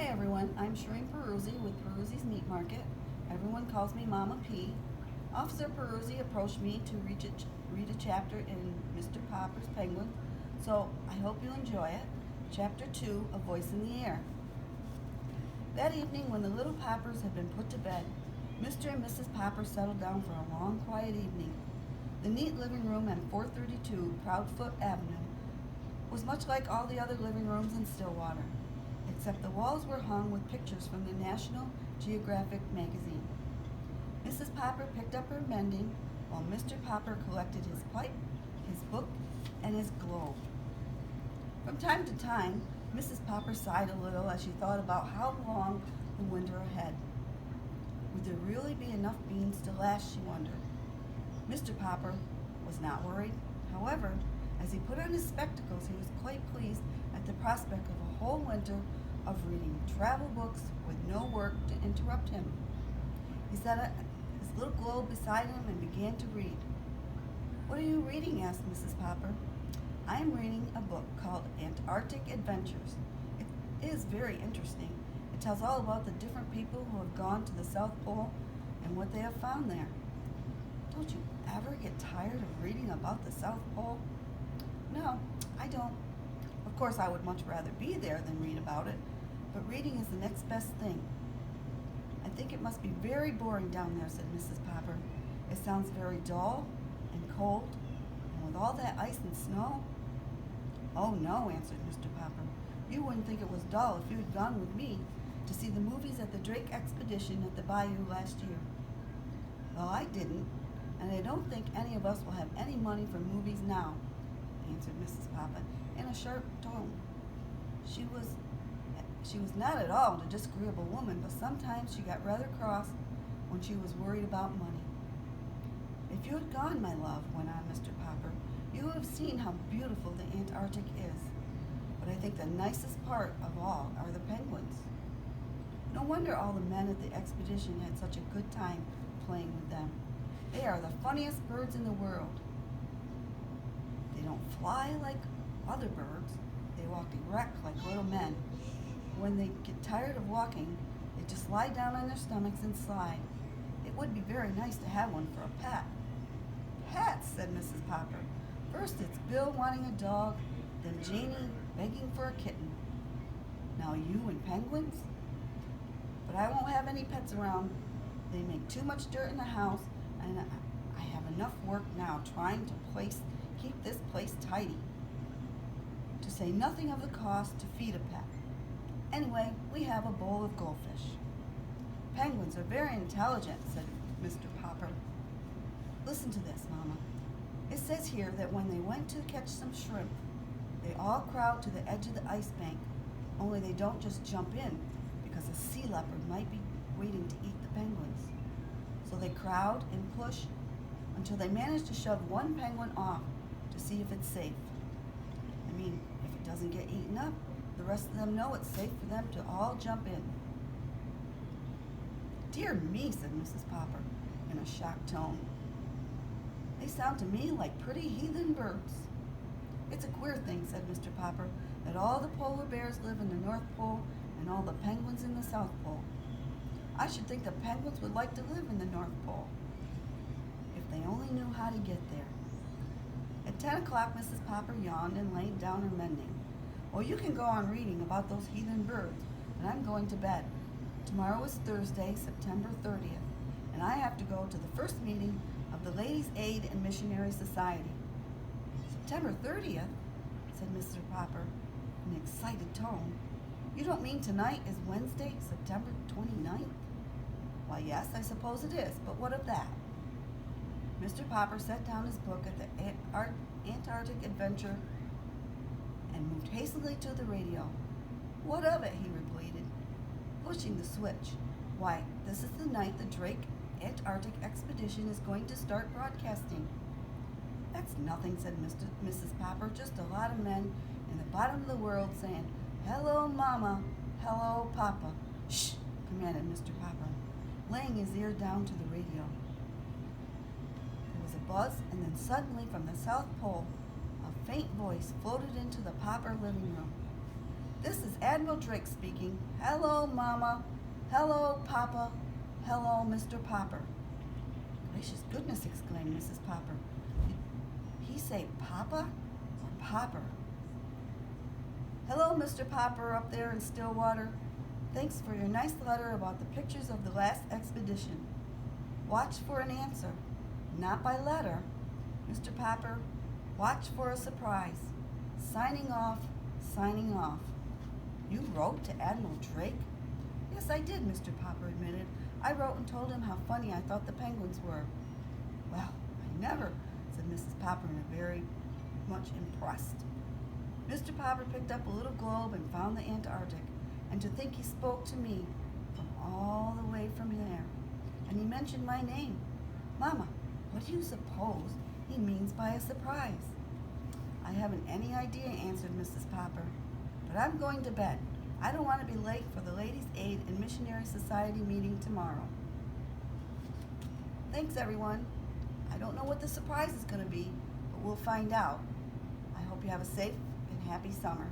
everyone, I'm Shireen Peruzzi with Peruzzi's Meat Market. Everyone calls me Mama P. Officer Peruzzi approached me to read a chapter in Mr. Popper's Penguin, so I hope you enjoy it. Chapter 2, A Voice in the Air. That evening, when the little Poppers had been put to bed, Mr. and Mrs. Popper settled down for a long, quiet evening. The neat living room at 432 Proudfoot Avenue was much like all the other living rooms in Stillwater, except the walls were hung with pictures from the National Geographic magazine. Mrs. Popper picked up her mending while Mr. Popper collected his pipe, his book, and his globe. From time to time, Mrs. Popper sighed a little as she thought about how long the winter ahead. Would there really be enough beans to last, she wondered. Mr. Popper was not worried. However, as he put on his spectacles, he was quite pleased at the prospect of a whole winter of reading travel books with no work to interrupt him. He set his little globe beside him and began to read. "What are you reading?" asked Mrs. Popper. "I am reading a book called Antarctic Adventures. It is very interesting. It tells all about the different people who have gone to the South Pole and what they have found there." "Don't you ever get tired of reading about the South Pole?" "No, I don't. Of course, I would much rather be there than read about it, but reading is the next best thing." "I think it must be very boring down there," said Mrs. Popper. "It sounds very dull and cold, and with all that ice and snow." "Oh, no," answered Mr. Popper. "You wouldn't think it was dull if you had gone with me to see the movies at the Drake Expedition at the Bayou last year." "Well, I didn't, and I don't think any of us will have any money for movies now," answered Mrs. Popper in a sharp tone. She was not at all a disagreeable woman, but sometimes she got rather cross when she was worried about money. "If you had gone, my love," went on Mr. Popper, "you would have seen how beautiful the Antarctic is. But I think the nicest part of all are the penguins. No wonder all the men at the expedition had such a good time playing with them. They are the funniest birds in the world. They don't fly like other birds. They walk erect like little men. When they get tired of walking, they just lie down on their stomachs and slide. It would be very nice to have one for a pet." "Pets," said Mrs. Popper. "First it's Bill wanting a dog, then Janie begging for a kitten. Now you and penguins? But I won't have any pets around. They make too much dirt in the house, and I have enough work now trying to keep this place tidy, to say nothing of the cost to feed a pet. Anyway, we have a bowl of goldfish." "Penguins are very intelligent," said Mr. Popper. "Listen to this, Mama. It says here that when they went to catch some shrimp, they all crowd to the edge of the ice bank, only they don't just jump in because a sea leopard might be waiting to eat the penguins. So they crowd and push until they manage to shove one penguin off to see if it's safe. I mean, if it doesn't get eaten up, the rest of them know it's safe for them to all jump in." "Dear me," said Mrs. Popper in a shocked tone. "They sound to me like pretty heathen birds." "It's a queer thing," said Mr. Popper, "that all the polar bears live in the North Pole and all the penguins in the South Pole. I should think the penguins would like to live in the North Pole, if they only knew how to get there." At 10 o'clock, Mrs. Popper yawned and laid down her mending. "Well, you can go on reading about those heathen birds, and I'm going to bed. Tomorrow is Thursday, September 30th, and I have to go to the first meeting of the Ladies' Aid and Missionary Society." "September 30th?" said Mr. Popper in an excited tone. "You don't mean tonight is Wednesday, September 29th? "Why, yes, I suppose it is, but what of that?" Mr. Popper set down his book at the Antarctic Adventure and moved hastily to the radio. "What of it?" he repeated, pushing the switch. "Why, this is the night the Drake Antarctic Expedition is going to start broadcasting." "That's nothing," said Mrs. Popper. "Just a lot of men in the bottom of the world saying, 'Hello, Mama, hello, Papa.'" "Shh," commanded Mr. Popper, laying his ear down to the radio. There was a buzz, and then suddenly from the South Pole, a faint voice floated into the Popper living room. "This is Admiral Drake speaking. Hello, Mama. Hello, Papa. Hello, Mr. Popper. Gracious goodness, exclaimed Mrs. Popper. Did he say Papa or Popper? Hello, Mr. Popper up there in Stillwater. Thanks for your nice letter about the pictures of the last expedition. Watch for an answer. Not by letter. Mr. Popper, watch for a surprise. Signing off, signing off. You wrote to Admiral Drake? Yes, I did, Mr. Popper admitted. I wrote and told him how funny I thought the penguins were. Well, I never, said Mrs. Popper, very much impressed. Mr. Popper picked up a little globe and found the Antarctic, and to think he spoke to me from all the way from there. And he mentioned my name. Mama, what do you suppose he means by a surprise? I haven't any idea, answered Mrs. Popper, but I'm going to bed. I don't want to be late for the Ladies' Aid and Missionary Society meeting tomorrow. Thanks, everyone. I don't know what the surprise is going to be, but we'll find out. I hope you have a safe and happy summer.